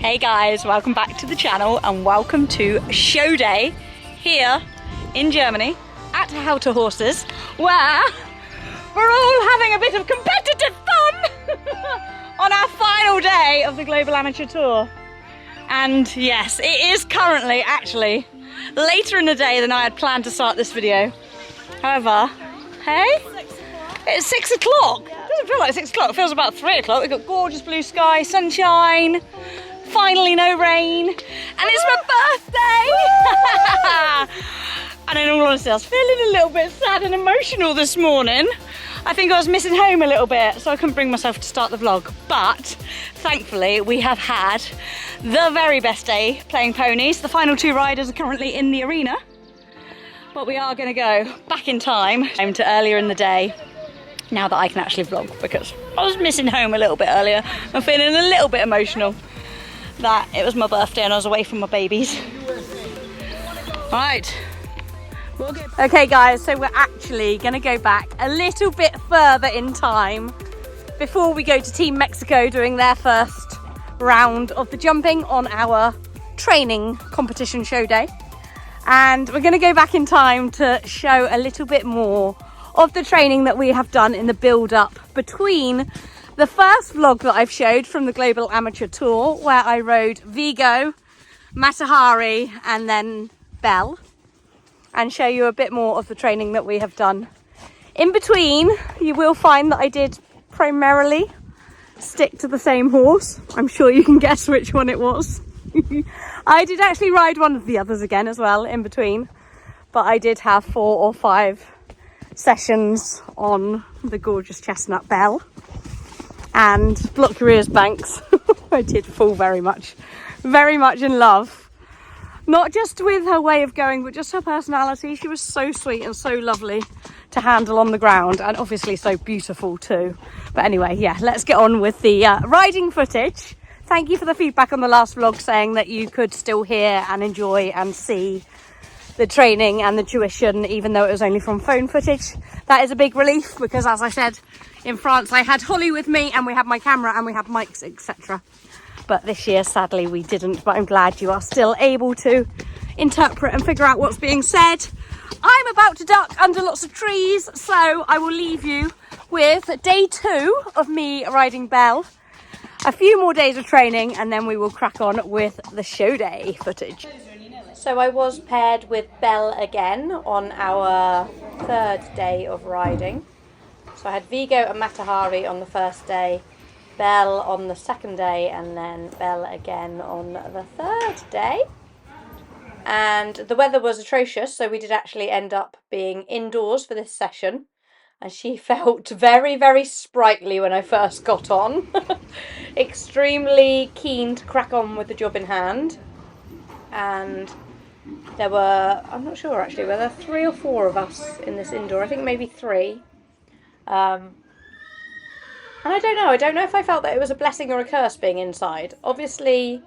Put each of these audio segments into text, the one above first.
Hey guys, welcome back to the channel and welcome to show day here in Germany at THiS, where we're all having a bit of competitive fun on our final day of the Global Amateur Tour. And yes, it is currently actually later in the day than I had planned to start this video. However, hey, it's 6 o'clock. It doesn't feel like 6 o'clock, it feels about 3 o'clock. We've got gorgeous blue sky, sunshine, finally no rain, and it's my birthday! And in all honesty, I was feeling a little bit sad and emotional this morning. I think I was missing home a little bit, so I couldn't bring myself to start the vlog. But thankfully, we have had the very best day playing ponies. The final two riders are currently in the arena, but we are going to go back in time to earlier in the day now that I can actually vlog, because I was missing home a little bit earlier. I'm feeling a little bit emotional that it was my birthday and I was away from my babies. Right. Okay guys, so we're actually going to go back a little bit further in time before we go to Team Mexico doing their first round of the jumping on our training competition show day. And we're going to go back in time to show a little bit more of the training that we have done in the build up between the first vlog that I've showed from the Global Amateur Tour, where I rode Vigo, Matahari and then Bell, and show you a bit more of the training that we have done. In between, you will find that I did primarily stick to the same horse. I'm sure you can guess which one it was. I did actually ride one of the others again as well in between, but I did have 4 or 5 sessions on the gorgeous Chestnut Bell and Block Your Ears Banks. I did fall very much in love. Not just with her way of going, but just her personality. She was so sweet and so lovely to handle on the ground, and obviously so beautiful too. But anyway, yeah, let's get on with the riding footage. Thank you for the feedback on the last vlog saying that you could still hear and enjoy and see the training and the tuition, even though it was only from phone footage. That is a big relief, because as I said, in France I had Holly with me and we had my camera and we had mics, etc. But this year sadly we didn't, but I'm glad you are still able to interpret and figure out what's being said. I'm about to duck under lots of trees, so I will leave you with day 2 of me riding Bell, a few more days of training, and then we will crack on with the show day footage. So I was paired with Bell again on our 3rd day of riding. So I had Vigo and Matahari on the 1st day, Bell on the 2nd day, and then Bell again on the 3rd day. And the weather was atrocious, so we did actually end up being indoors for this session. And she felt very, very sprightly when I first got on. Extremely keen to crack on with the job in hand. And there were, I'm not sure actually, were there 3 or 4 of us in this indoor? I think maybe 3. And I don't know if I felt that it was a blessing or a curse being inside. Obviously,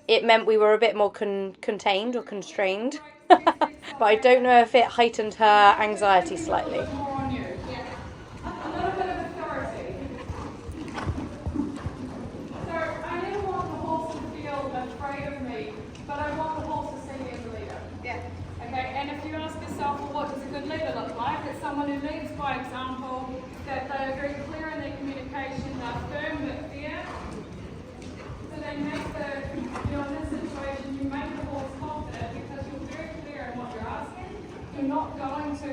it meant we were a bit more contained or constrained. But I don't know if it heightened her anxiety slightly. Someone who leads by example, that they are very clear in their communication, they're firm but fair. So they make in this situation, you make the horse confident because you're very clear in what you're asking. You're not going to,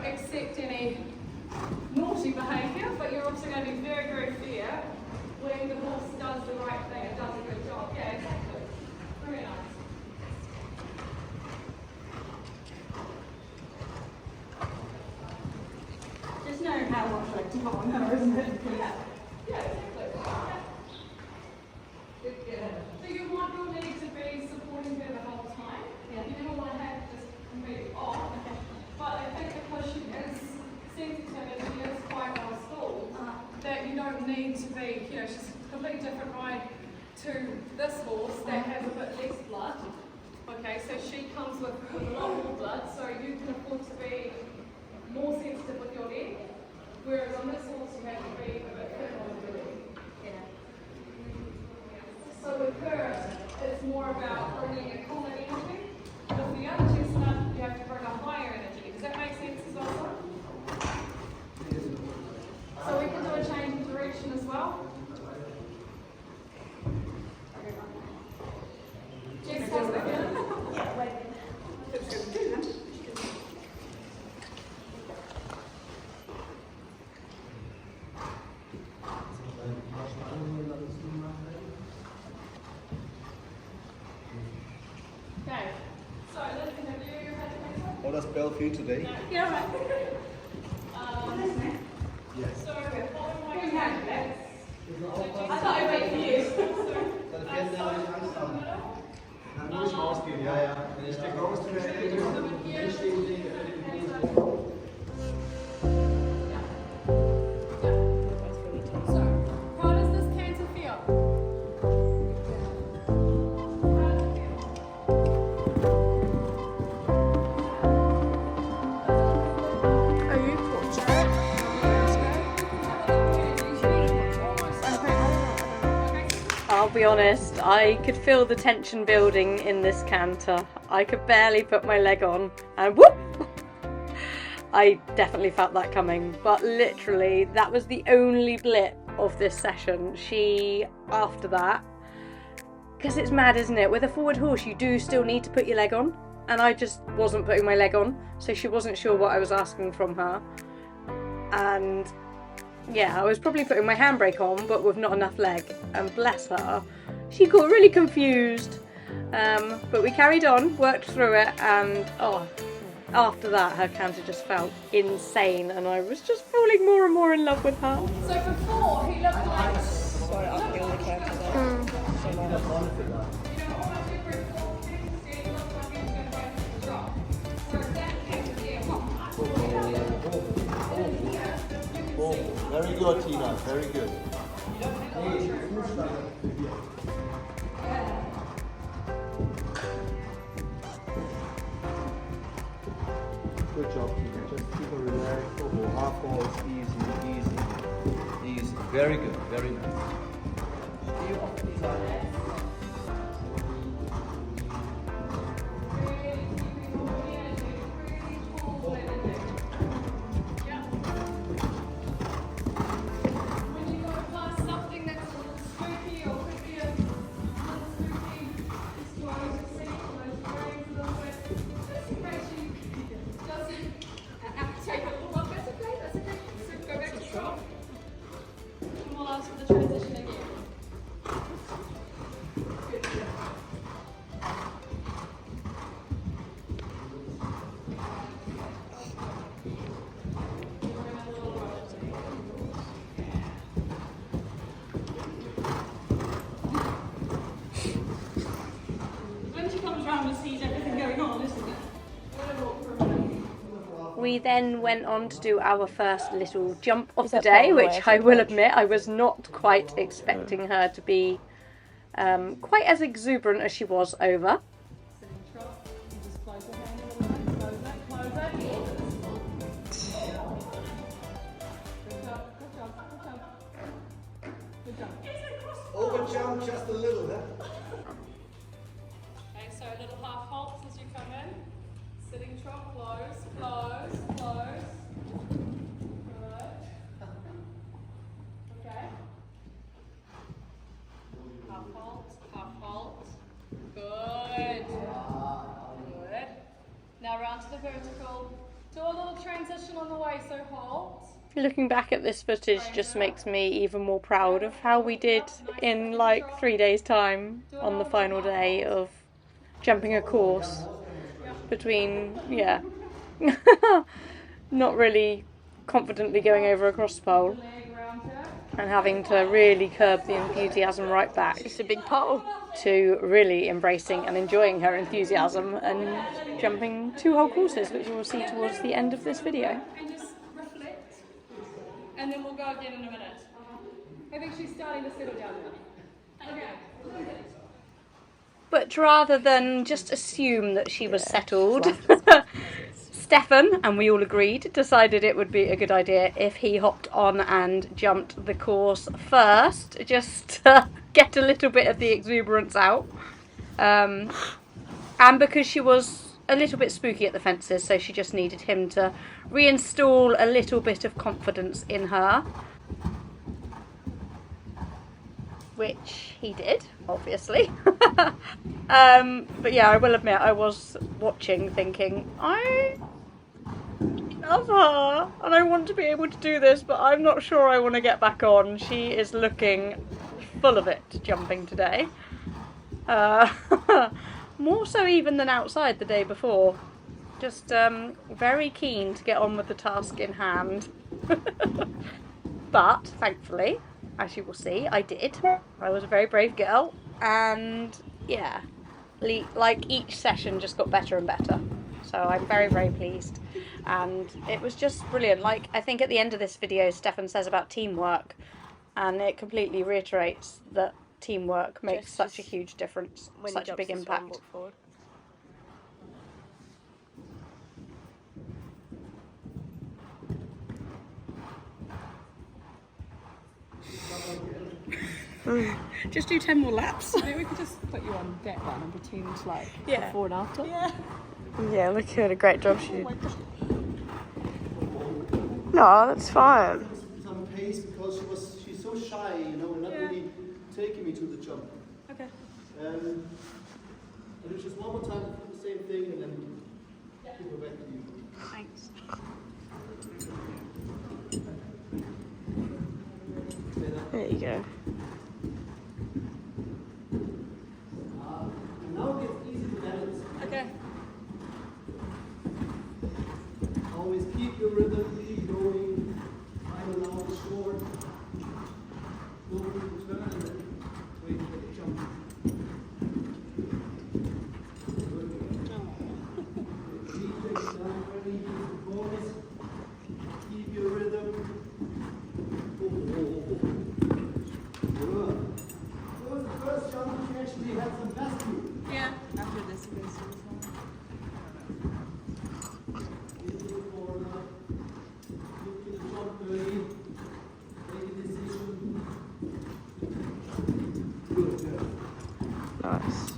accept any naughty behaviour, but you're also going to be very, very fair when the horse does the right thing and does a good job. Yeah, exactly. Very nice. Just knowing how much I keep on her, isn't it? Yeah, exactly. So you want your leg to be supporting her the whole time. Yeah. You never want to have just completely off. Okay. But I think because she is sensitive and she is quite well schooled, that you don't need to be, she's a completely different ride to this horse that has a bit less blood. Okay, so she comes with a lot more blood, so you can afford to be more sensitive with your leg, whereas on this horse you have to be a bit firm on your leg. Yeah. So with her, it's more about bringing a cooler energy. With the other chestnut, you have to bring a higher energy. Does that make sense as well, sir? So we can do a change in direction as well. Jess, how's that going? Yeah, wait. Okay, so let's have you had What does Bell feel today? Yeah, right. Yes. So, following my hand. I thought I'd wait for you. Dann muss ich rausgehen, ja, ja. Wenn ich den rausstelle, hier stehen Sie. So, how does this canter feel? How does it feel? I'll be honest, I could feel the tension building in this canter. I could barely put my leg on and whoop! I definitely felt that coming, but literally that was the only blip of this session. She, after that, because it's mad, isn't it? With a forward horse you do still need to put your leg on, and I just wasn't putting my leg on, so she wasn't sure what I was asking from her. And yeah, I was probably putting my handbrake on, but with not enough leg, and bless her, she got really confused. But we carried on, worked through it, and oh, after that her canter just felt insane, and I was just falling more and more in love with her. So before, he looked like... Sorry, I'll kill the canter there. You know, all of you were walking, he looked like he was going to go to the drop. Whereas that canter there, Very good, Tina. Very good. Good job, Tina. Just keep her relaxed. Oh, half ball is easy, easy, easy. Very good. Very nice. We then went on to do our first little jump of the that day, part of the way, which I I think, will Rach? admit I was not quite expecting her to be quite as exuberant as she was over. Over jump just a little, huh? Okay, so a little half halt as you come in. Sitting trot, close, close, close. Good. Okay. Half halt, half halt. Good. Good. Now round to the vertical. Do a little transition on the way, so halt. Looking back at this footage just makes me even more proud of how we did in like 3 days' time on the final day of jumping a course between, yeah, not really confidently going over a cross pole Leg round her. and having to really curb the enthusiasm right back. It's a big pole. To really embracing and enjoying her enthusiasm and jumping 2 whole courses, which you will see towards the end of this video. And just reflect. And then we'll go again in a minute. I think she's starting to settle down now. Okay. Good. But rather than just assume that she was settled, Stefan, and we all agreed, decided it would be a good idea if he hopped on and jumped the course first, just to get a little bit of the exuberance out. And because she was a little bit spooky at the fences, so she just needed him to reinstall a little bit of confidence in her. Which he did, obviously. But yeah, I will admit, I was watching thinking, I love her and I want to be able to do this, but I'm not sure I want to get back on. She is looking full of it jumping today. More so even than outside the day before. Just very keen to get on with the task in hand. But thankfully, as you will see, I did. I was a very brave girl, and yeah, like each session just got better and better. So I'm very, very pleased, and it was just brilliant. Like, I think at the end of this video, Stefan says about teamwork, and it completely reiterates that teamwork makes such a huge difference, such a big impact. Just do 10 more laps. Maybe we could just put you on that one and pretend like Yeah. before and after. Yeah. Yeah, look at a great job she did. No, that's fine. Some pace because she's so shy, you know, and not really taking me to the jump. Okay. And it's just one more time to do the same thing and then give her back to you. Thanks. There you go. Now it gets easy to balance. Okay. Always keep your rhythm, keep going. Final now is short. Go for the turn and then wait for the jump. Keep things down, ready, keep the bonus. Keep your rhythm. Good. That was the first jump she actually had some best to. Yeah. After this, we Nice.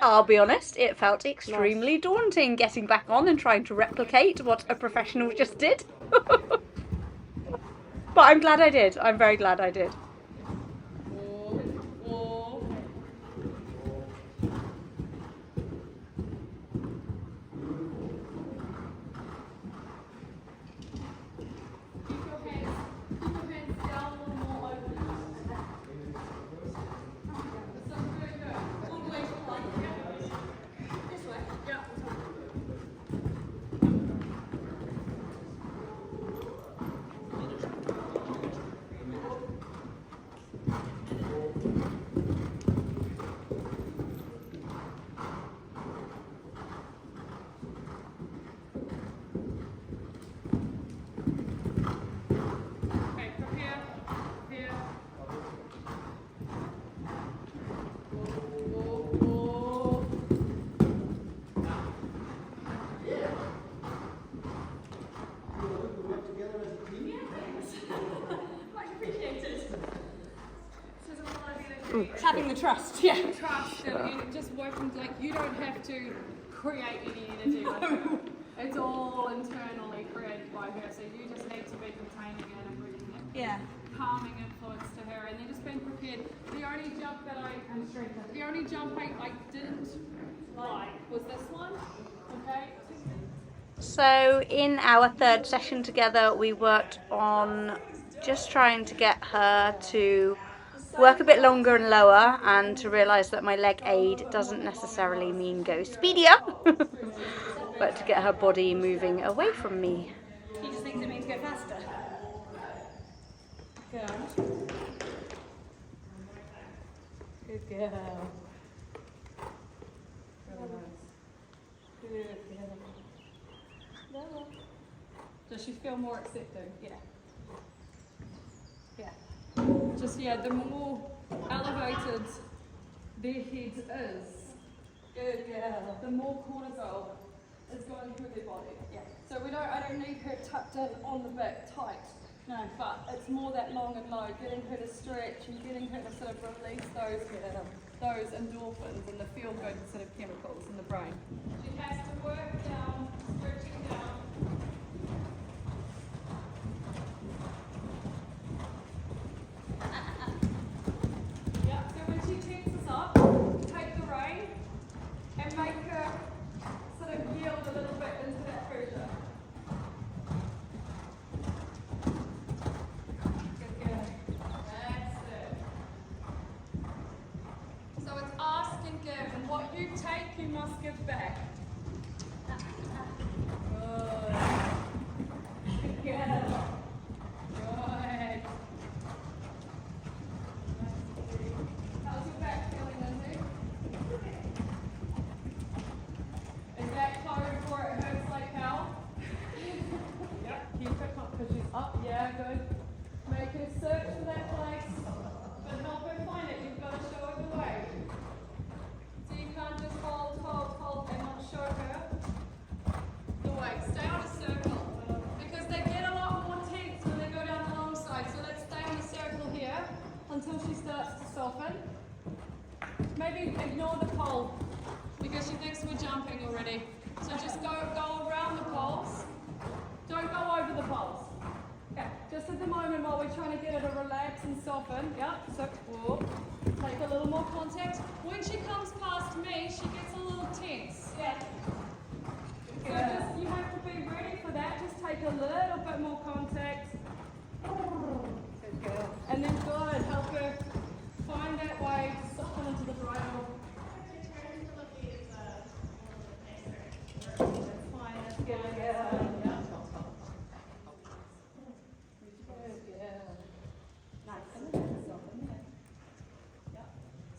I'll be honest, it felt extremely daunting getting back on and trying to replicate what a professional just did. But I'm glad I did. I'm very glad I did. Having the trust, yeah. trust and just working, like, you don't have to create any energy with her. It's all internally created by her, so you just need to be containing it and bringing that calming influence to her, and then just being prepared. The only jump I didn't like was this one, okay? So in our third session together, we worked on just trying to get her to work a bit longer and lower, and to realise that my leg aid doesn't necessarily mean go speedier, but to get her body moving away from me. He just thinks it means go faster. Good. Good girl. Good girl. Does she feel more accepting? Yeah. Yeah. Just, yeah, the more elevated their head is, Good girl. the more cortisol is going through their body. Yeah. So I don't need her tucked in on the back tight. No. But it's more that long and low, getting her to stretch and getting her to sort of release those endorphins and the feel-good sort of chemicals in the brain. She has to work down, stretching down. Yeah, so when she tenses up, take the rein and make her sort of yield a little bit into that pressure. That's it. So it's ask and give, and what you take, you must give back. Good. Good. How's your back feeling, Lindsay? Is that code for it hurts like hell? Yep, keep it up because she's up. Yeah, good. Make her search for that place, but help her find it. You've got to show her the way. So you can't just hold and not show her the way. Stay on a circle because they get a lot more tense when they go down the long side. So let's stay on a circle here until she starts to soften. Maybe ignore the pole because she thinks we're jumping already. So just go around the poles. Don't go over the poles. Yeah, just at the moment while we're trying to get her to relax and soften. Yeah, so take a little more contact. When she comes past me, she gets a little tense. Yeah. So just, you have to be ready for that. Just take a little bit more contact. Good girl. And then good, help her find that way to soften into the bridle. That's fine, that's good. Yeah.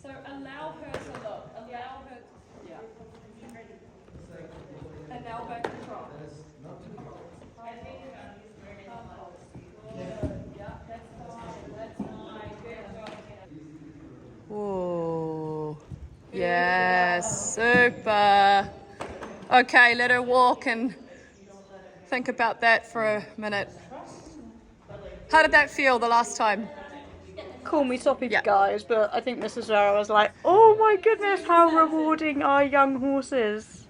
So allow her to look. Allow her to, yeah. And now back to trot. Yeah, that's fine. That's fine. Good job. Whoa. Yes, super. Okay, let her walk and think about that for a minute. How did that feel the last time? Call me soppy, Yeah. guys, but I think this is where I was like, oh my goodness, how rewarding are young horses.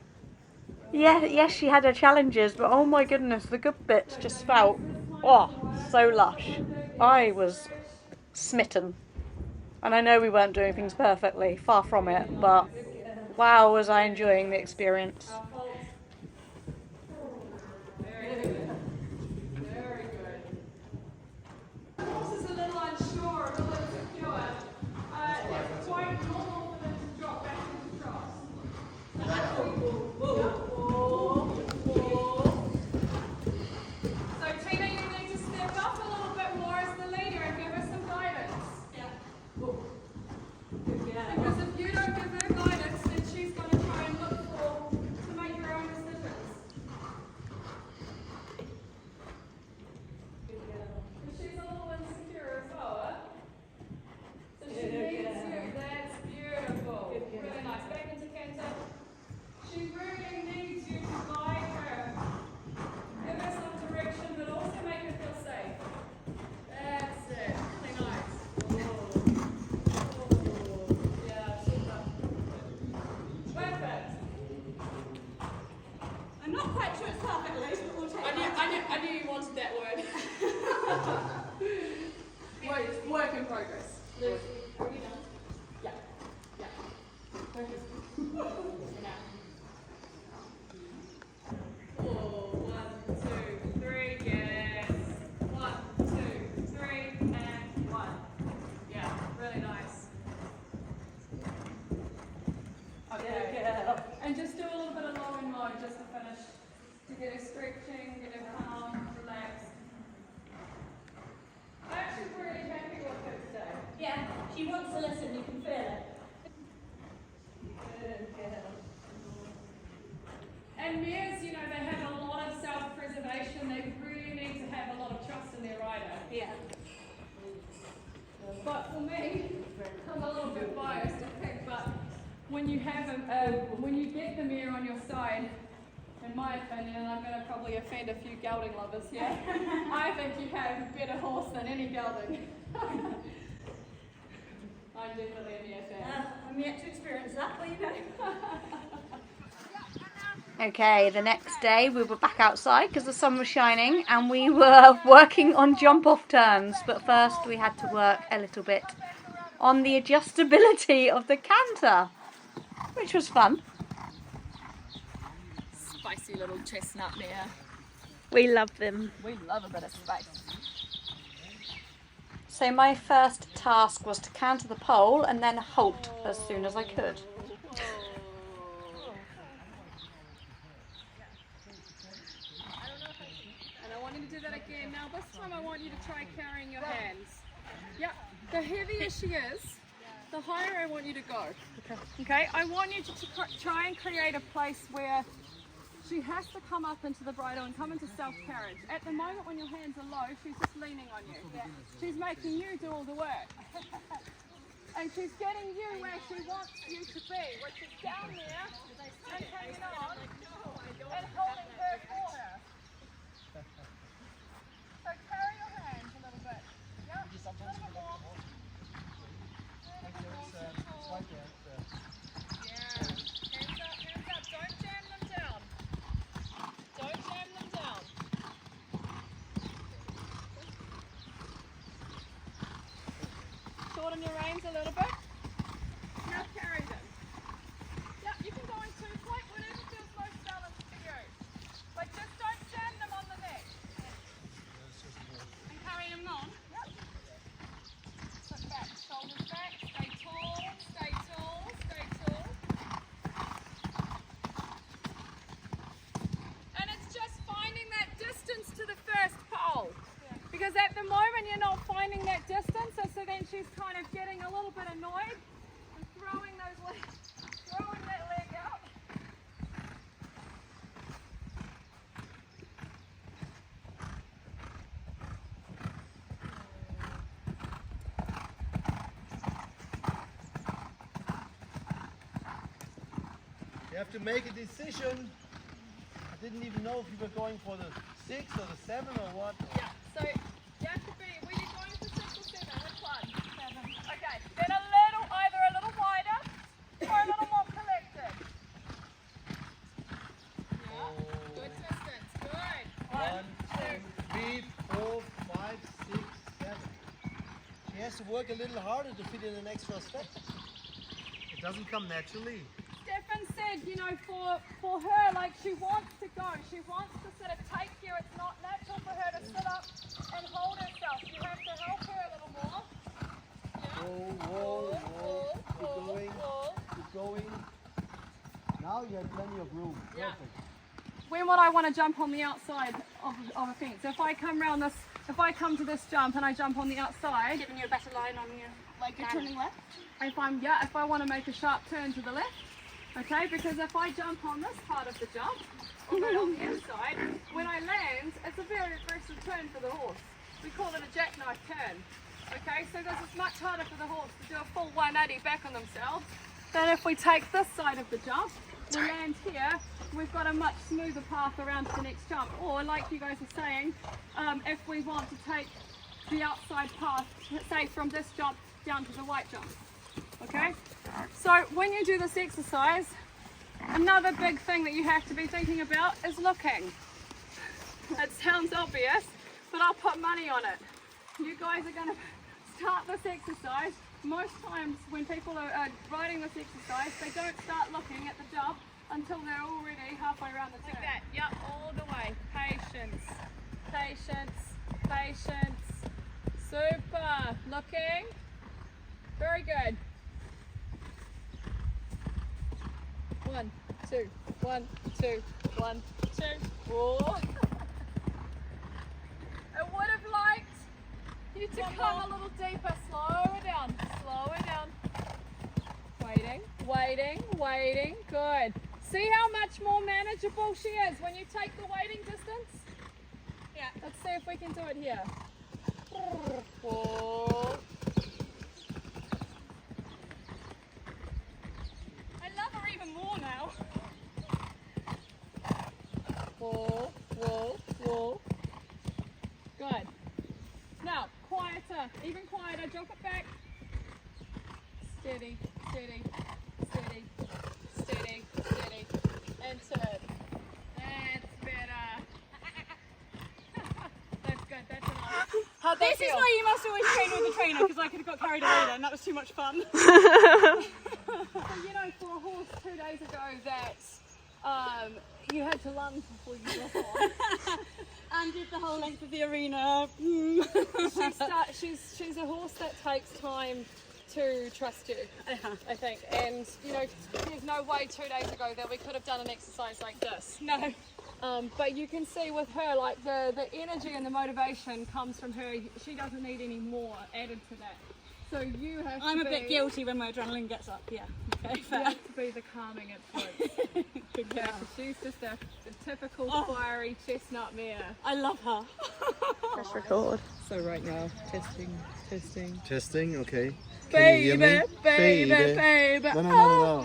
Yeah, yes, she had her challenges, but oh my goodness, the good bits just felt, oh, so lush. I was smitten. And I know we weren't doing things perfectly, far from it, but wow, was I enjoying the experience. Very good. Very good. Horse is a little unsure, a little insecure. It's quite normal for them to drop back into trot. So Tina, you need to step up a little bit more as the leader and give her some guidance. Yeah. Because if you don't give her guidance, then she's going to try and look to make her own decisions. Because she's a little insecure as well, huh? So she needs you. That's beautiful. Really nice. Back into canter. She really needs you to guide her. Give her some direction, but also make her feel safe. That's it. Really nice. Yeah, super. Perfect. I'm not quite sure it's perfect, Liz, but we'll take it. I knew you wanted that word. Work in progress. Liz, are we done? Yeah. Yeah. Focus. Now. 4, 1, 2, 3, yes. 1, 2, 3, and 1. Yeah, really nice. Okay. And just do a little bit of low and low just to finish. To get her stretching, get her calm, relaxed. I'm actually really happy with her today. Yeah, she wants to listen, you can feel it. And mares, you know, they have a lot of self-preservation. They really need to have a lot of trust in their rider. Yeah. when you have when you get the mare on your side, in my opinion, and I'm going to probably offend a few gelding lovers here, I think you have a better horse than any gelding. I'm definitely a mare fan. I'm yet to experience that, but you know. Okay, the next day we were back outside because the sun was shining and we were working on jump off turns, but first we had to work a little bit on the adjustability of the canter, which was fun. Spicy little chestnut mare. We love them. We love a bit of spice. So my first task was to canter the pole and then halt as soon as I could. And I want you to do that again. Now this time I want you to try carrying your hands. Yeah, the heavier she is, the higher I want you to go. Okay, I want you to try and create a place where she has to come up into the bridle and come into self-carriage. At the moment when your hands are low, she's just leaning on you. She's making you do all the work. And she's getting you where she wants you to be, which is down there and hanging on and holding her for her. So carry your hands a little bit. Yep, a little bit more. Yeah, hands up, don't jam them down. Don't jam them down. Shorten your reins a little bit. Now carry them. Yeah, you can go in 2-point, whatever feels most balanced for you. But just don't jam them on the neck. And carry them on. Yep. Sit back, shoulders back, stay tall, stay tall, stay tall. And it's just finding that distance to the first pole. Because at the moment you're not finding that distance, and so then she's kind of getting a little bit annoyed and throwing that leg out. You have to make a decision. I didn't even know if you were going for the 6 or the 7 or what. Yeah, so you have to be, were you going for 6 or 7? Which one? 7. Okay, then either a little wider or a little more collected. Yeah, good distance, good. 1, 2, 3, 4, 5, 6, 7. She has to work a little harder to fit in an extra step. It doesn't come naturally. Stefan said, you know, for her, like she wants to go. She wants to sort of take you. It's not natural for her to sit up and hold herself. You have to help her a little more. Yeah. Whoa. Keep going. Keep going. Now you have plenty of room. Yeah. Perfect. When would I want to jump on the outside of a fence? If I come round this, if I come to this jump and I jump on the outside, Giving you a better line on your, like you're turning left. if I want to make a sharp turn to the left, okay, because if I jump on this part of the jump, or go on the inside, when I land, it's a very aggressive turn for the horse. We call it a jackknife turn, okay, so this is much harder for the horse to do a full 180 back on themselves than if we take this side of the jump, we land here, we've got a much smoother path around to the next jump, or like you guys are saying, if we want to take the outside path, say from this jump down to the white jump. Okay, so when you do this exercise, another big thing that you have to be thinking about is looking. It sounds obvious, but I'll put money on it. You guys are going to start this exercise. Most times when people are riding this exercise, they don't start looking at the jump until they're already halfway around the turn. Like that, yep, all the way. Patience, patience, patience. Super. Looking. Very good. 1, 2, 1, 2, 1, 2. Whoa. I would have liked you to come a little deeper. Slow her down. Slow her down. Waiting, waiting, waiting. Good. See how much more manageable she is when you take the waiting distance? Yeah. Let's see if we can do it here. Whoa. I love How'd that This is feel? why you must always train with a trainer, because I could have got carried away then. That was too much fun. So, you know, for a horse 2 days ago that you had to lunge before you got on. And did the whole length of the arena. She's a horse that takes time to trust you, I think. And, you know, there's no way 2 days ago that we could have done an exercise like this. No. But you can see with her, like the energy and the motivation comes from her. She doesn't need any more added to that. So you have I'm to a bit guilty when my adrenaline gets up, yeah. Okay, You fair. have to be the calming influence. Yeah, 'cause she's just a typical fiery chestnut mare. I love her. Press record. So right now, testing. Testing, okay. Can you hear me? Baby. No.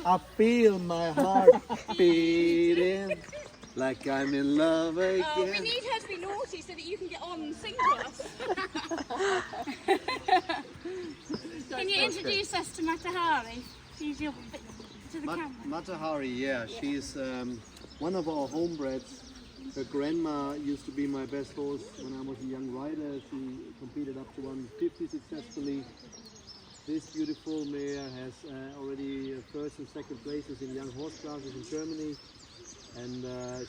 I feel my heart beating like I'm in love again. Oh, we need her to be naughty so that you can get on and sing to us. Can you introduce us to Matahari? She's your to the camera. Matahari, yeah, she's one of our homebreds. Her grandma used to be my best horse when I was a young rider. She competed up to 150 successfully. This beautiful mare has already first and second places in young horse classes in Germany. And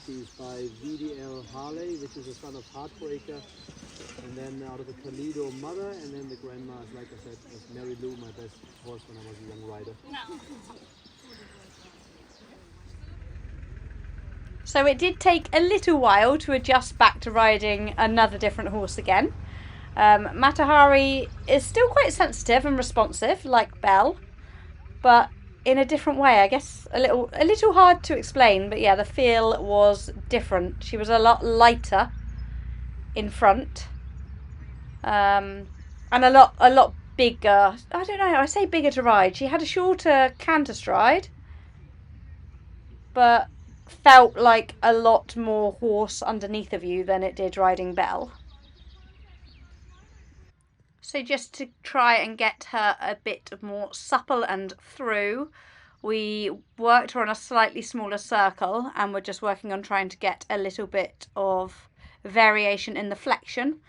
she's by VDL Harley, which is a son of Heartbreaker. And then out of the Toledo mother, and then the grandma, like I said, was Mary Lou, my best horse when I was a young rider. So it did take a little while to adjust back to riding another different horse again. Matahari is still quite sensitive and responsive, like Bell, but in a different way. I guess a little hard to explain, but yeah, the feel was different. She was a lot lighter in front, and a lot bigger. I don't know. I say bigger to ride. She had a shorter canter stride, but felt like a lot more horse underneath of you than it did riding Bell. So just to try and get her a bit more supple and through, we worked her on a slightly smaller circle, and we're just working on trying to get a little bit of variation in the flexion.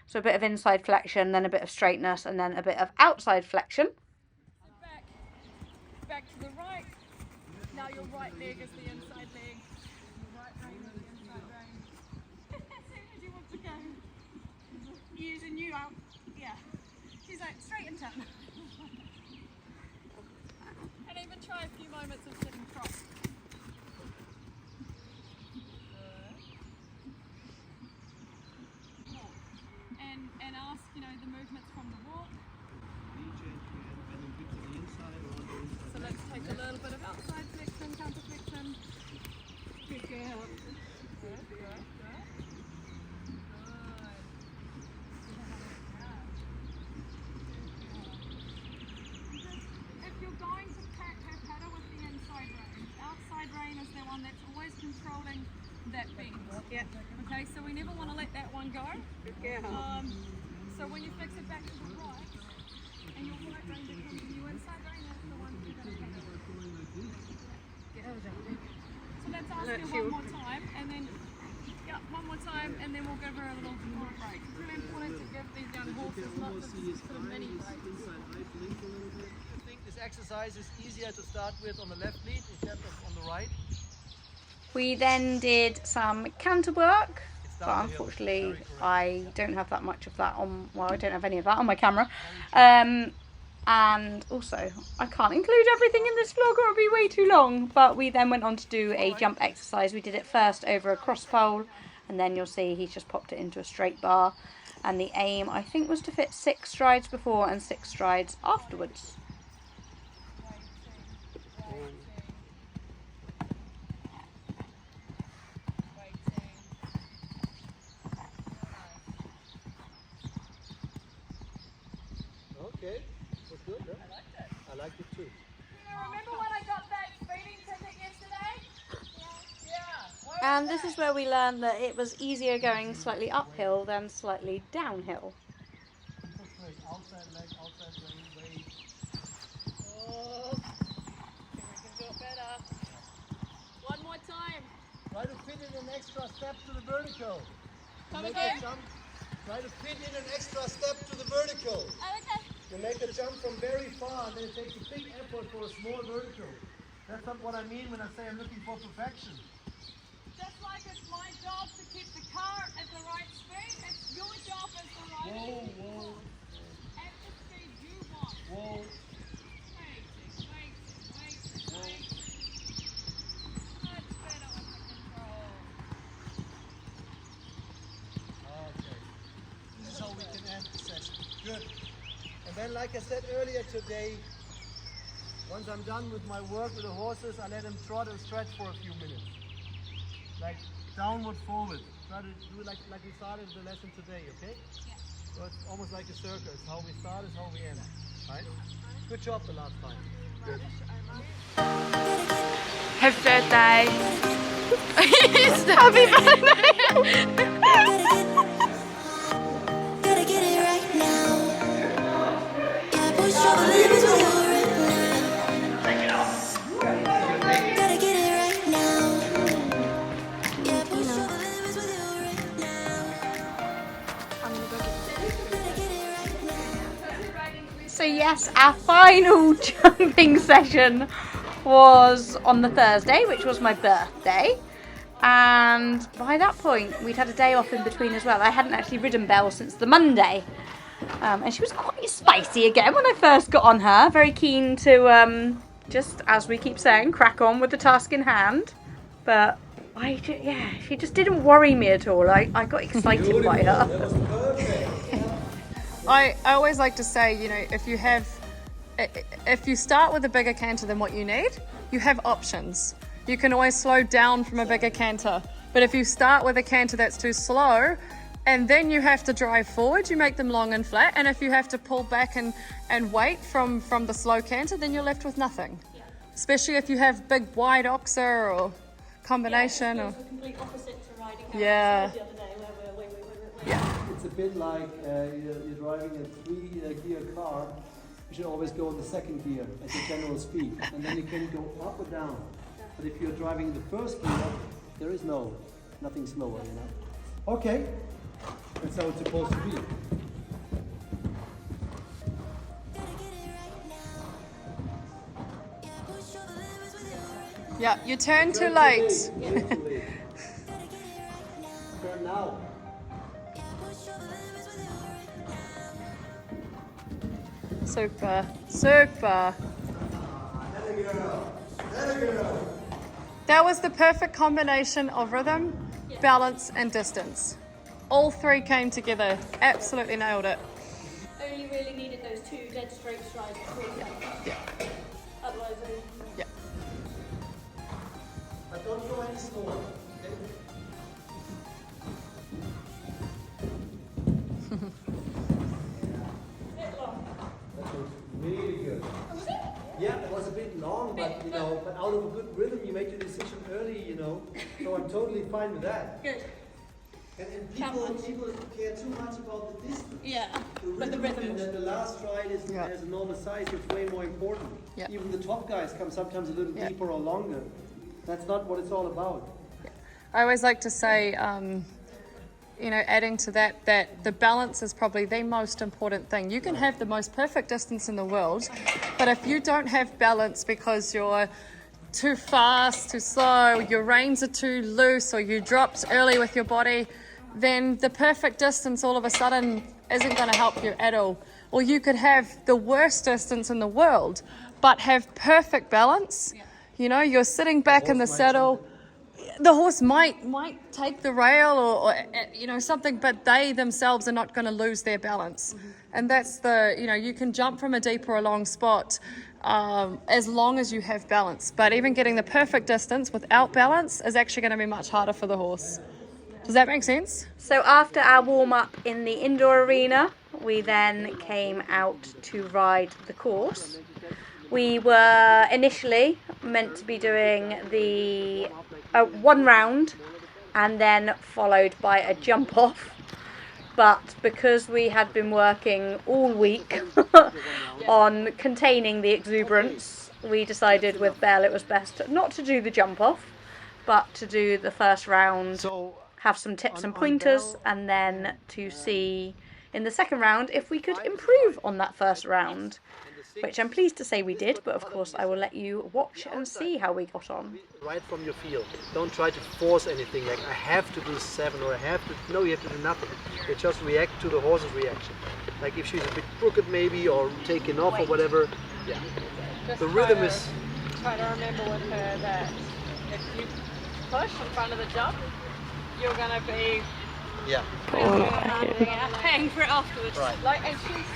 So a bit of inside flexion, then a bit of straightness, and then a bit of outside flexion. Back to the right. Now your right leg is the inside leg. Your right rein is the inside rein. As soon as you want to go, using you out. Yeah. She's like, straight and turn. And even try a few moments of sitting cross. And ask, you know, the movements from the walk. So let's take a little bit of outside flexion, counter flexion. Good girl. Good. If you're going to pack her paddle with the inside rein, outside rein is the one that's always controlling that bend. Yeah. Okay, so we never want to let that one go. Good girl. So when you fix it back to the right, and your right rein becomes your inside rein, that's the one you're going to paddle. So let's ask her one more time, and then one more time, and then we'll give her a little more break. It's really important to give these young horses lots of sort of mini breaks. I think this exercise is easier to start with on the left lead instead of on the right. We then did some canter work, but unfortunately I don't have that much of that on, well, I don't have any of that on my camera. And also I can't include everything in this vlog or it'll be way too long, but we then went on to do a jump exercise. We did it first over a cross pole, and then you'll see he's just popped it into a straight bar, and the aim I think was to fit 6 strides before and 6 strides afterwards. Okay, that's good, huh? I liked it. I liked it too. Remember when I got that speeding ticket yesterday? Yeah. And this is where we learned that it was easier going slightly uphill than slightly downhill. Outside leg, outside rein, weight. Oh, think we can do it better. One more time. Try to fit in an extra step to the vertical. Come Make again. that jump. Try to fit in an extra step to the vertical. Oh, okay. You make a jump from very far, and then it takes a big effort for a small vertical. That's not what I mean when I say I'm looking for perfection. Just like it's my job to keep the car at the right speed, it's your job as the rider to keep the horse at the speed you want. Whoa. Wait. Much better with the control. Okay. This is how we can end the session. Good. And then, like I said earlier today, once I'm done with my work with the horses, I let them trot and stretch for a few minutes. Like downward, forward. Try to do like we started the lesson today, okay? Yeah. So it's almost like a circle. It's how we start, it's how we end. Right? Good job the last time. Good. Happy birthday. Happy birthday! Gotta get it right now. Yeah, push all the limits with you right now. Gotta get it right now. Yeah, push all the limits with you right now. Gotta get it right now. So yes, our final jumping session was on the Thursday, which was my birthday. And by that point, we'd had a day off in between as well. I hadn't actually ridden Belle since the Monday. And she was quite spicy again when I first got on her. Very keen to, just, as we keep saying, crack on with the task in hand. But, she just didn't worry me at all. I got excited by her. I always like to say, you know, if you start with a bigger canter than what you need, you have options. You can always slow down from a bigger canter. But if you start with a canter that's too slow, and then you have to drive forward, you make them long and flat. And if you have to pull back and wait from the slow canter, then you're left with nothing. Yeah. Especially if you have big wide oxer or combination. Yeah, it's the complete opposite to riding how Yeah. I rode the other day where we're Yeah. It's a bit like you're driving a 3-gear car. You should always go in the second gear at your general speed, and then you can go up or down. But if you're driving in the first gear, there is nothing slower, you know. Okay, that's how it's supposed to be. Gotta get it right now. Yeah, push all the limits with you right now. Yeah, you turn too late. Gotta get it right now. Turn now. Yeah, push all the limits with you right now. Super, super. That was the perfect combination of rhythm, balance, and distance. All three came together. Absolutely nailed it. Only really needed those two dead straight strides before we Yeah. Otherwise, Yeah. But don't go any slower. That was really good. Yeah, it was a bit long, but but out of a good rhythm, you make your decision early, So I'm totally fine with that. good. And people care too much about the distance. Yeah, The rhythm, and then the last stride is Yeah. has enormous size. It's way more important. Yeah. Even the top guys come sometimes a little Yeah. deeper or longer. That's not what it's all about. I always like to say, adding to that the balance is probably the most important thing. You can have the most perfect distance in the world, but if you don't have balance because you're too fast, too slow, your reins are too loose, or you dropped early with your body, then the perfect distance all of a sudden isn't going to help you at all. Or you could have the worst distance in the world, but have perfect balance. You're sitting back in the saddle. The horse might take the rail or something, but they themselves are not going to lose their balance. And that's you can jump from a deep or a long spot as long as you have balance. But even getting the perfect distance without balance is actually going to be much harder for the horse. Does that make sense? So after our warm-up in the indoor arena, we then came out to ride the course. We were initially meant to be doing the one round and then followed by a jump off, but because we had been working all week on containing the exuberance, we decided with Belle it was best not to do the jump off, but to do the first round So have some tips and pointers, and then to see in the second round if we could improve on that first round, which I'm pleased to say we did, but of course I will let you watch and see how we got on. Right from your feel. Don't try to force anything like I have to do 7 or I have to. No, you have to do nothing. You just react to the horse's reaction. Like if she's a bit crooked maybe or taken off or whatever. Yeah. Just The rhythm is. Try to remember with her that if you push in front of the jump, you're gonna be Yeah. Paying for it afterwards. Right. like, and she's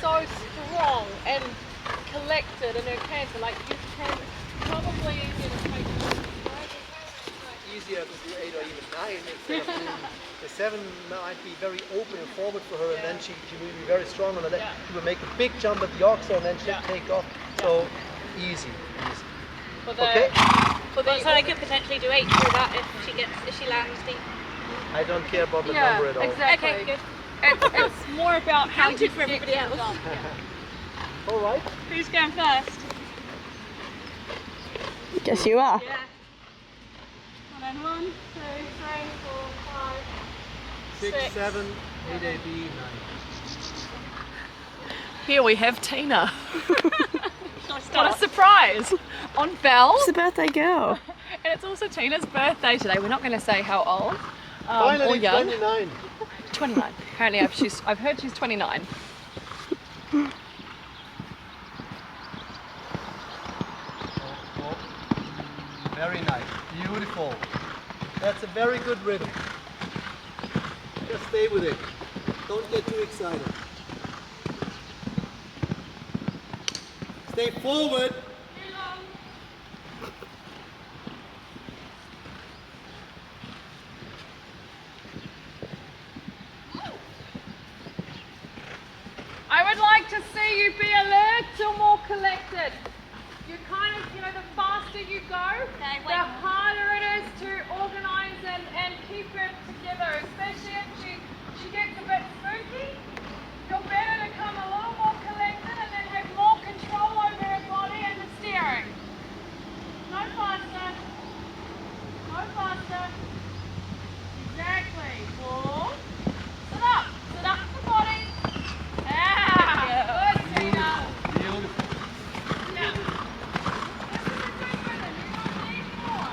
so strong and collected in her canter. Like you can probably take Easier to do 8 or even 9 instead of doing the 7 might be very open and forward for her, and then she will be very strong on the leg. She will make a big jump at the oxer and then she'll take off. So easy. Okay. So I could potentially do 8 through that if she lands deep. I don't care about the number at all. Exactly. Okay, good. It's more about how you Counted for get everybody the else. jump. All right. Who's going first? Guess you are. Yeah. And then 1, 2, 3, 4, 5. 6, 7, 8 AB, 9. Here we have Tina. What a surprise! On Bell. It's the birthday girl. And it's also Tina's birthday today. We're not going to say how old or Finally, young. 29. 29. Apparently, I've heard she's 29. Very nice. Beautiful. That's a very good rhythm. Just stay with it. Don't get too excited. Stay forward. I would like to see you be a little more collected. You kind of, the faster you go, the harder it is to organise and keep it together, especially if she gets a bit spooky. You're better to come a little more collected and then have more control over her body and the steering. No faster. No faster. Exactly. 4. Sit up. Sit up the body. Yeah. Good, Tina. Beautiful. Yeah. This is a good rhythm. You don't need more.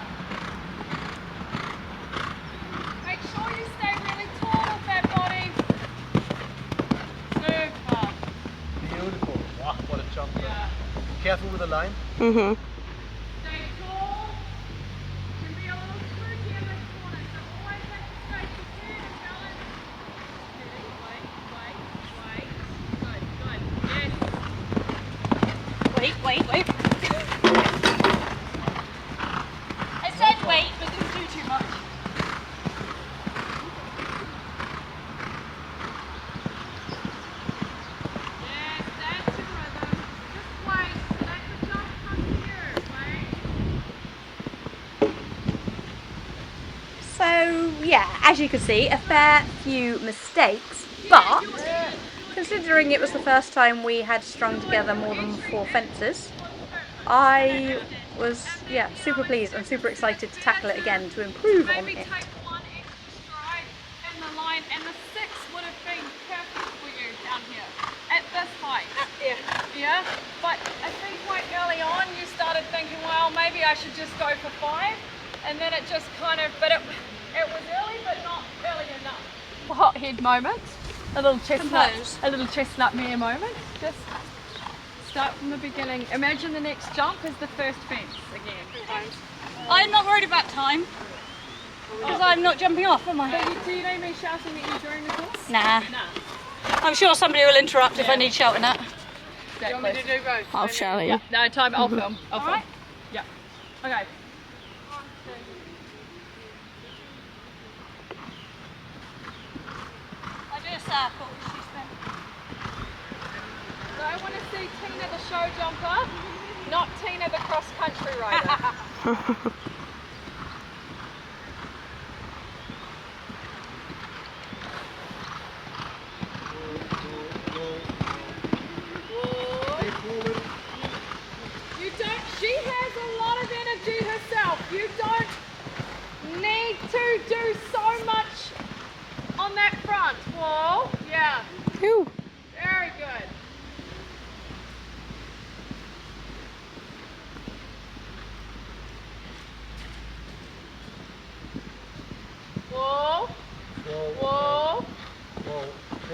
Make sure you stay really tall with that body. Super. Beautiful. Wow, what a jump. Yeah. Careful with the line. Mm-hmm. Stay tall. Can be a little spooky in this corner, so always have to stay prepared and balance. Steady. Wait. Good. Yes. Wait. I said wait, but didn't do too much. Yes, that's your rhythm. Just wait. Let the jump come here. Wait. So yeah, as you can see, a fair few mistakes, but considering it was the first time we had strung together more than 4 fences, I was super pleased and super excited to tackle it again to improve on Maybe it. take one extra stride in the line, and the 6 would have been perfect for you down here at this height. Yeah. But I think quite early on you started thinking, well, maybe I should just go for 5, and then it just kind of. But it was early, but not early enough. Hot head moment. A little chestnut mare moment. Just start from the beginning. Imagine the next jump is the first fence again. I'm not worried about time, because I'm not jumping off, am I? Do you need me shouting at you during the course? Nah. I'm sure somebody will interrupt if I need shouting at. Do you want me to do both? I'll shout at you. No, time. I'll film. I'll film. Alright. Yeah. Okay. I do a circle. So I want to see Tina the show jumper, not Tina the cross country rider. Stay forward. She has a lot of energy herself. You don't need to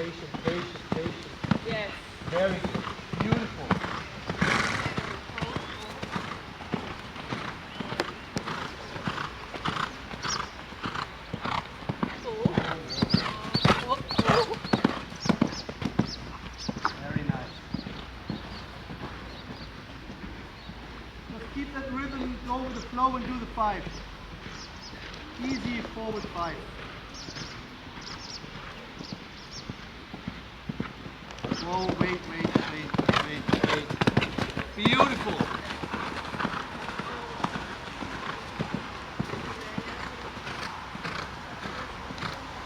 Patient, patient, patient. Yes. Very good. Beautiful. Very nice. Just keep that rhythm, go with the flow and do the 5. Easy forward 5. Oh, wait. Beautiful.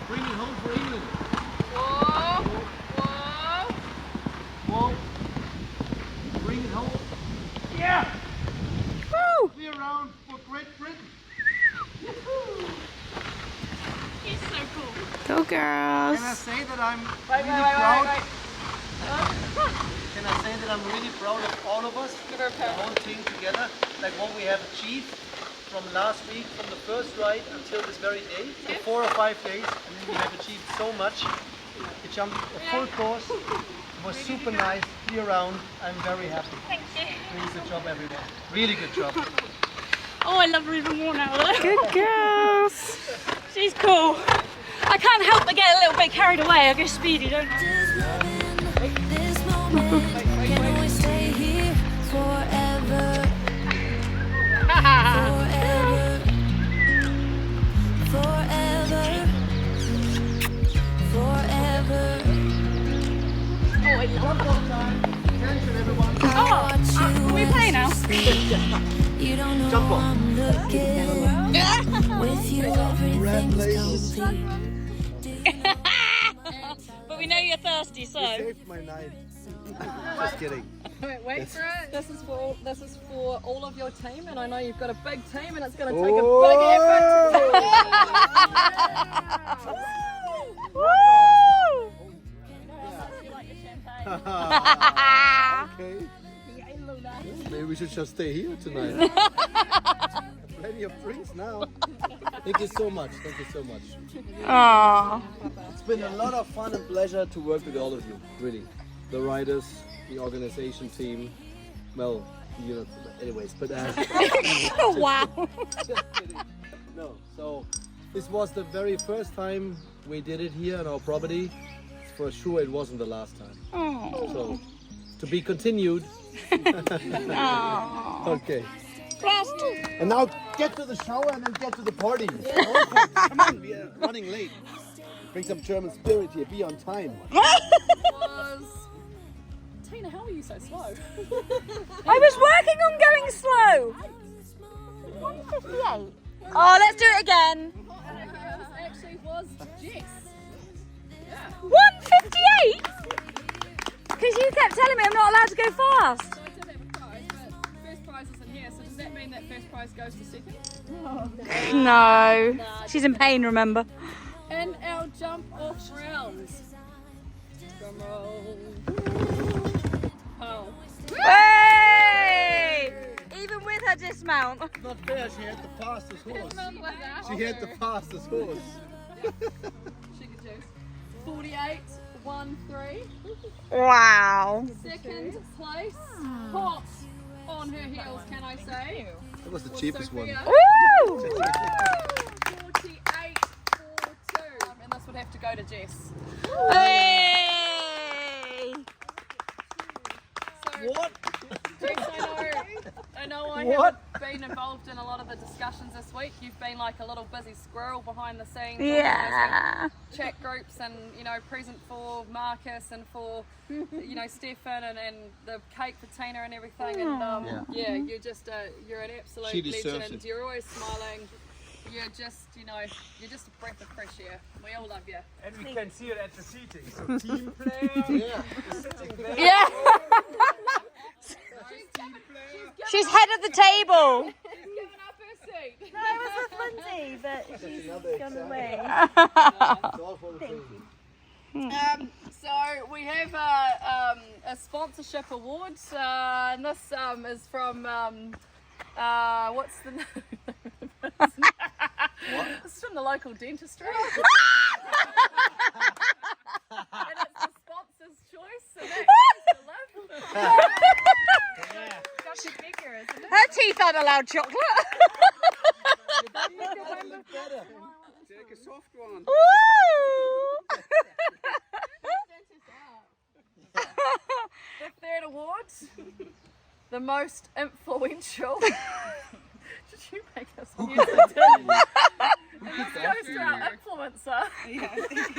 Bring it home for England. Whoa. Bring it home. Yeah. Woo! Clear round for Great Britain. He's so cool. Go girls. Can I say that I'm really proud? Can I say that I'm really proud of all of us, the whole team together, like what we have achieved from last week, from the first ride until this very day, for 4 or 5 days, and we have achieved so much. We jumped a full course, it was super nice, clear round. I'm very happy. Thank you. Really good job, everyone. Really good job. Oh, I love her even more now. Look. Good girls. She's cool. I can't help but get a little bit carried away. I go speedy, don't I? Just loving this moment. Can we stay here forever? Forever. Oh, I love One more time. Attention, everyone. Can we play now? You don't know Jump on. I'm looking. With you, everything's complete. But we know you're thirsty, so. Saved my night. Just kidding. Wait for it. This is for all of your team, and I know you've got a big team, and it's going to Oh. take a big Okay. Maybe we should just stay here tonight. Plenty of drinks now. Thank you so much. Thank you so much. Aww. It's been a lot of fun and pleasure to work with all of you. Really, the riders, the organization team. Well, you know. Anyways, but Wow. just kidding. No. So this was the very first time we did it here on our property. For sure, it wasn't the last time. So to be continued. Okay. And now get to the shower and then get to the party. Come on, we are running late. Bring some German spirit here. Be on time. Tina, how are you so slow? I was working on going slow. 158. Oh, let's do it again. This actually was Jess. 158? Because you kept telling me I'm not allowed to go fast. So I did have a prize, but first prize isn't here, so does that mean that first prize goes to second? No. She's in pain, remember? And our jump off rounds. Drum roll. Oh. Hey! Even with her dismount. Not fair. She had the fastest horse. She had the fastest horse. Sugar juice. 48, 1-3. Wow. Second place. Hot on her heels, can I say? That was the cheapest one. Sophia. Woo! 48, 4-2. And this would have to go to Jess. Hey! What? Jess, I know I What? haven't been involved in a lot of the discussions this week. You've been like a little busy squirrel behind the scenes. Yeah. Chat groups and, you know, present for Marcus and for, you know, Stefan and the cake for Tina and everything. And yeah, you're just you're an absolute She deserves legend. it. You're always smiling. You're just, you know, you're just a breath of fresh air. We all love you. And we can see it at the seating. So team player is sitting there. Yeah. She's head of the table. She's giving up her seat. No, it was with Lindsay, but she's gone away. So we have a sponsorship award, and this is from what's the name? It's from the local dentistry. And it's weren't allowed chocolate. Take a soft one. Woo! The third award, the most influential. Did you make us one? Yes, I did. And this goes to our influencer.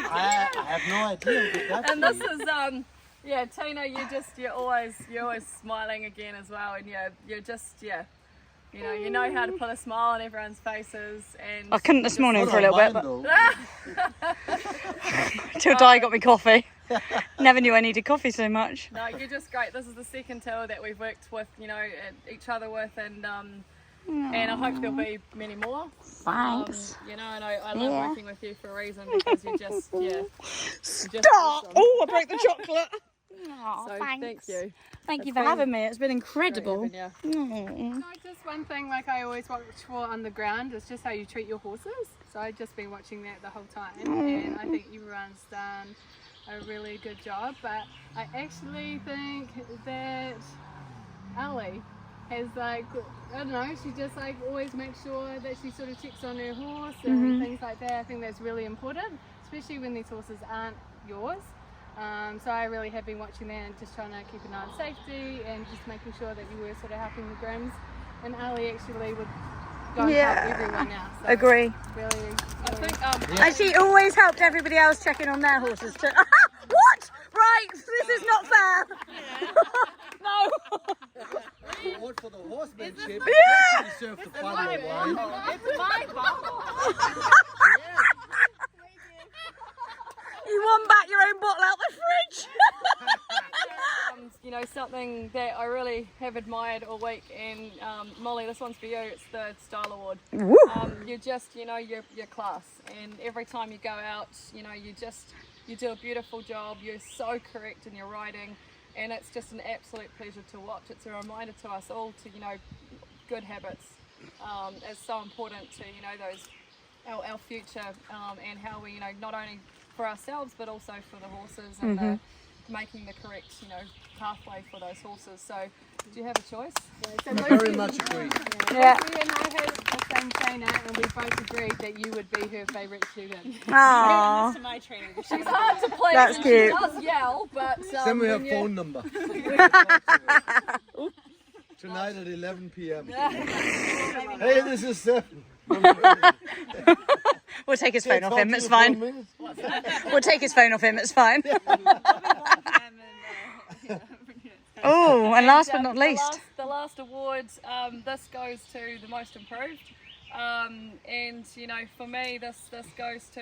I have no idea who that And this is yeah, Tina, you're always smiling again as well, and you're just you know how to put a smile on everyone's faces. And I couldn't this morning for a little bit, but but till Di got me coffee. Never knew I needed coffee so much. no, you're just great. This is the second tour that we've worked with, each other with, and I hope there'll be many more. Thanks. And I love working with you for a reason, because you just Stop! Awesome. Oh, I broke the chocolate. Oh, So thanks. thank you. Thank you for having me. It's been incredible. Yeah. Mm. No, just one thing like I always watch for on the ground is just how you treat your horses. So I've just been watching that the whole time, and I think everyone's done a really good job. But I actually think that Ali has I don't know, she just always makes sure that she sort of checks on her horse and things like that. I think that's really important, especially when these horses aren't yours. So I really have been watching that and just trying to keep an eye on safety and just making sure that you were sort of helping the grooms. And Ali actually would go and help everyone else. So Agree. Really, I think And she always helped everybody else checking on their horses too. What? Right, this is not fair. No. award for the horsemanship. Yeah. You deserve the final one. It's my bottle. You won back your own bottle out the fridge. Something that I really have admired all week, and Molly, this one's for you. It's the Style Award. You're just, you're class, and every time you go out, you do a beautiful job. You're so correct in your riding, and it's just an absolute pleasure to watch. It's a reminder to us all to, good habits is so important to, our future, and how we, not only for ourselves but also for the horses, and making the correct, pathway for those horses. So, do you have a choice? Very much agree. Yeah. Lucy and I had the same trainer, and we both agreed that you would be her favourite student. Aww. To my training. She's hard to please. That's and cute. She does yell, but Send me her when you- phone number. Tonight at 11 p.m. Hey, this is Stephen. We'll take his phone off him, it's fine. We'll take his phone off him, it's fine. Oh, and last but not least. The last award, this goes to the most improved. And, for me, this goes to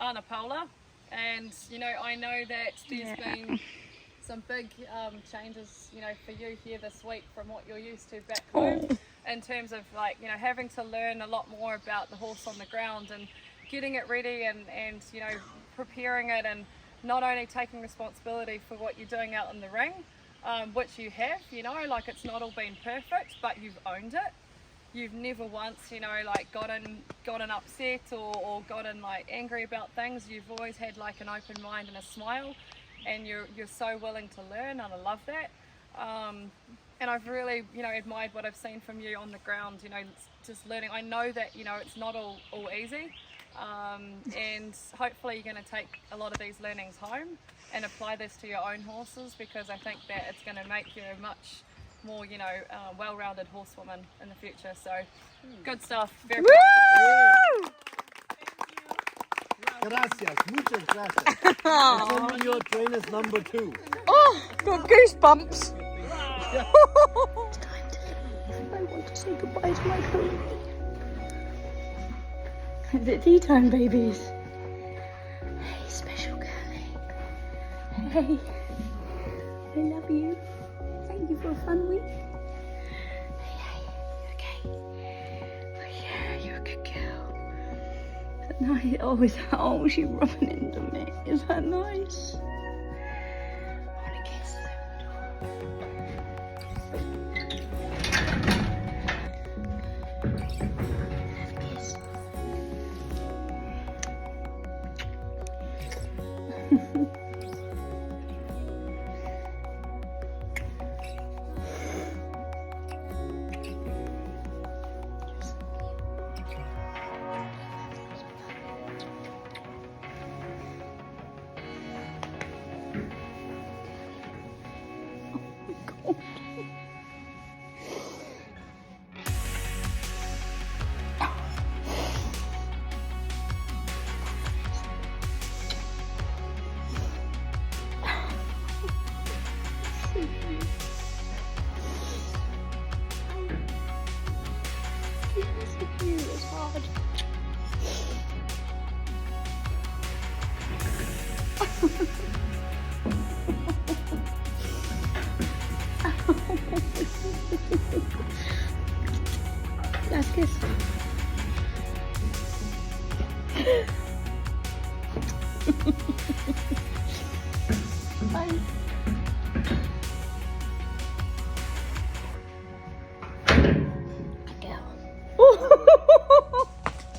Anna Paula. And, I know that there's been some big changes, for you here this week from what you're used to back home, in terms of having to learn a lot more about the horse on the ground and getting it ready and preparing it, and not only taking responsibility for what you're doing out in the ring, which you have, it's not all been perfect, but you've owned it. You've never once, gotten upset or gotten angry about things. You've always had an open mind and a smile, and you're so willing to learn, and I love that. And I've really, admired what I've seen from you on the ground, just learning. I know that, it's not all easy. And hopefully you're going to take a lot of these learnings home and apply this to your own horses, because I think that it's going to make you a much more, well-rounded horsewoman in the future. So, good stuff. Very Woo! Gracias, muchas gracias. Send me your trainer's number 2. Oh, got goosebumps. It's time to leave. I want to say goodbye to my home. Is it tea time, babies? Hey, special girlie. Hey, I love you. Thank you for a fun week. Hey, okay? Oh yeah, you're a good girl. But nice. Oh, she's rubbing into me. Is that nice? I want to kiss Last kiss. Bye.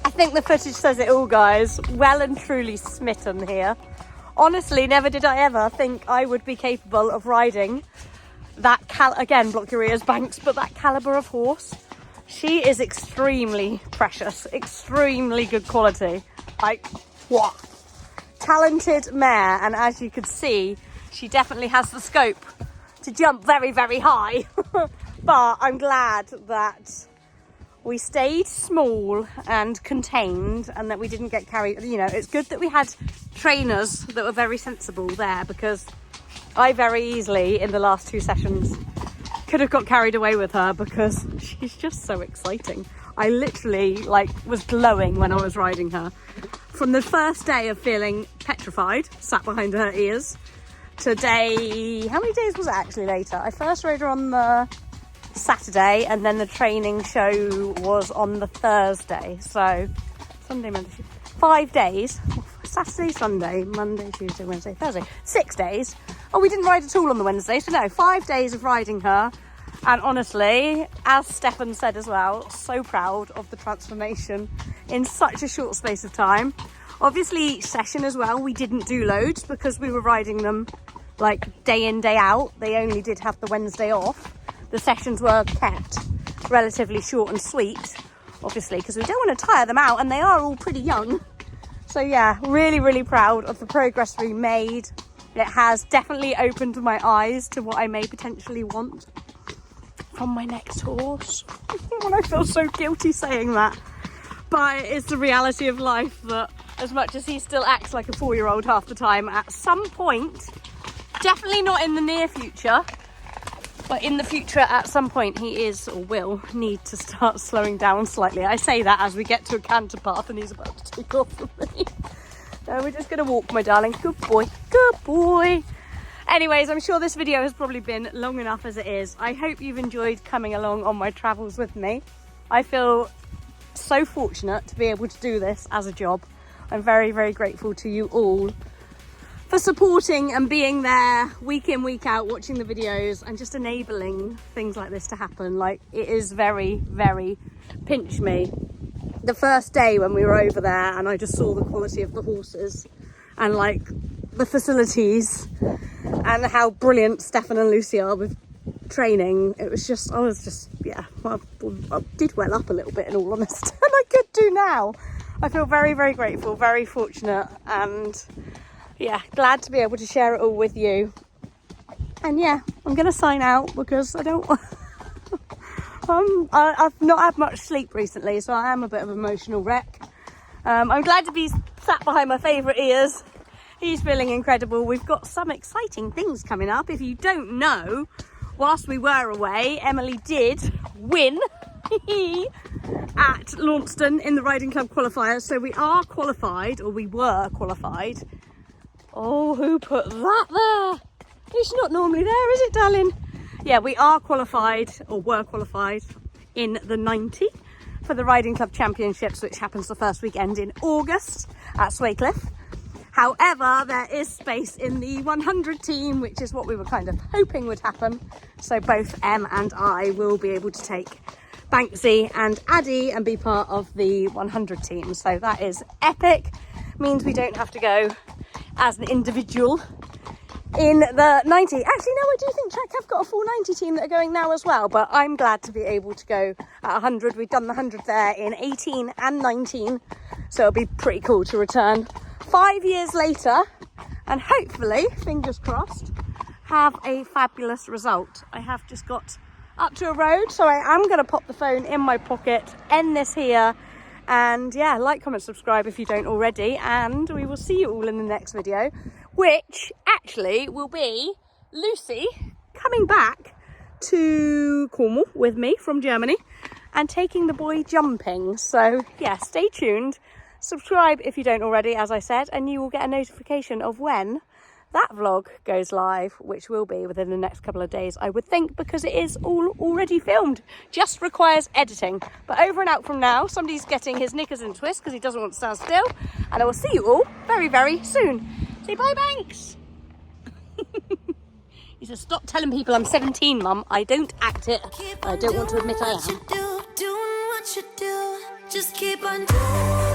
I think the footage says it all, guys. Well and truly smitten here. Honestly, never did I ever think I would be capable of riding that again, block your ears, Banks, but that caliber of horse. She is extremely precious, extremely good quality. Like, what? Talented mare, and as you can see, she definitely has the scope to jump very, very high. But I'm glad that we stayed small and contained and that we didn't get carried. You know, it's good that we had trainers that were very sensible there, because I very easily in the last 2 sessions could have got carried away with her, because she's just so exciting. I literally was glowing when I was riding her. From the first day of feeling petrified, sat behind her ears, to day, how many days was it actually later? I first rode her on the Saturday, and then the training show was on the Thursday. So Sunday, Monday, Tuesday, 5 days. Saturday, Sunday, Monday, Tuesday, Wednesday, Thursday. 6 days. Oh, we didn't ride at all on the Wednesday. So no, 5 days of riding her. And honestly, as Stefan said as well, so proud of the transformation in such a short space of time. Obviously, each session as well, we didn't do loads because we were riding them like day in, day out. They only did have the Wednesday off. The sessions were kept relatively short and sweet, obviously, because we don't want to tire them out, and they are all pretty young. So yeah, really, really proud of the progress we made. It has definitely opened my eyes to what I may potentially want from my next horse. And I feel so guilty saying that, but it's the reality of life that as much as he still acts like a 4-year-old half the time, at some point, definitely not in the near future, but in the future at some point he is or will need to start slowing down slightly. I say that as we get to a canter path and he's about to take off from me. No, we're just going to walk, my darling. Good boy, good boy. Anyways, I'm sure this video has probably been long enough as it is. I hope you've enjoyed coming along on my travels with me. I feel so fortunate to be able to do this as a job. I'm very, very grateful to you all for supporting and being there week in, week out, watching the videos and just enabling things like this to happen. Like, it is very, very pinch me. The first day when we were over there and I just saw the quality of the horses and like the facilities and how brilliant Stefan and Lucy are with training, it was just, I was just, yeah, I did well up a little bit in all honesty, and I could do now. I feel very, very grateful, very fortunate, and yeah, glad to be able to share it all with you. And yeah, I'm gonna sign out because I don't I've not had much sleep recently, so I am a bit of an emotional wreck. I'm glad to be sat behind my favourite ears. He's feeling incredible. We've got some exciting things coming up. If you don't know, whilst we were away, Emily did win at Launceston in the Riding Club qualifiers. So we are qualified, or we were qualified. Oh, who put that there? It's not normally there, is it, darling? Yeah, we are qualified, or were qualified, in the 90 for the Riding Club Championships, which happens the first weekend in August at Swaycliffe. However, there is space in the 100 team, which is what we were kind of hoping would happen. So both Em and I will be able to take Banksy and Addie and be part of the 100 team. So that is epic. Means we don't have to go as an individual in the 90. Actually, no, I do think Track have got a full 90 team that are going now as well, but I'm glad to be able to go at 100. We've done the 100 there in 18 and 19, so it'll be pretty cool to return 5 years later and hopefully, fingers crossed, have a fabulous result. I have just got up to a road, so I am going to pop the phone in my pocket, end this here, and yeah, like, comment, subscribe if you don't already, and we will see you all in the next video, which actually will be Lucy coming back to Cornwall with me from Germany and taking the boy jumping. So yeah, stay tuned. Subscribe if you don't already, as I said, and you will get a notification of when that vlog goes live, which will be within the next couple of days, I would think, because it is all already filmed. Just requires editing. But over and out from now, somebody's getting his knickers in a twist because he doesn't want to stand still. And I will see you all very, very soon. Say bye, Banks. He says, stop telling people I'm 17, Mum. I don't act it. I don't want to admit I am. Doing what you do. Just keep on doing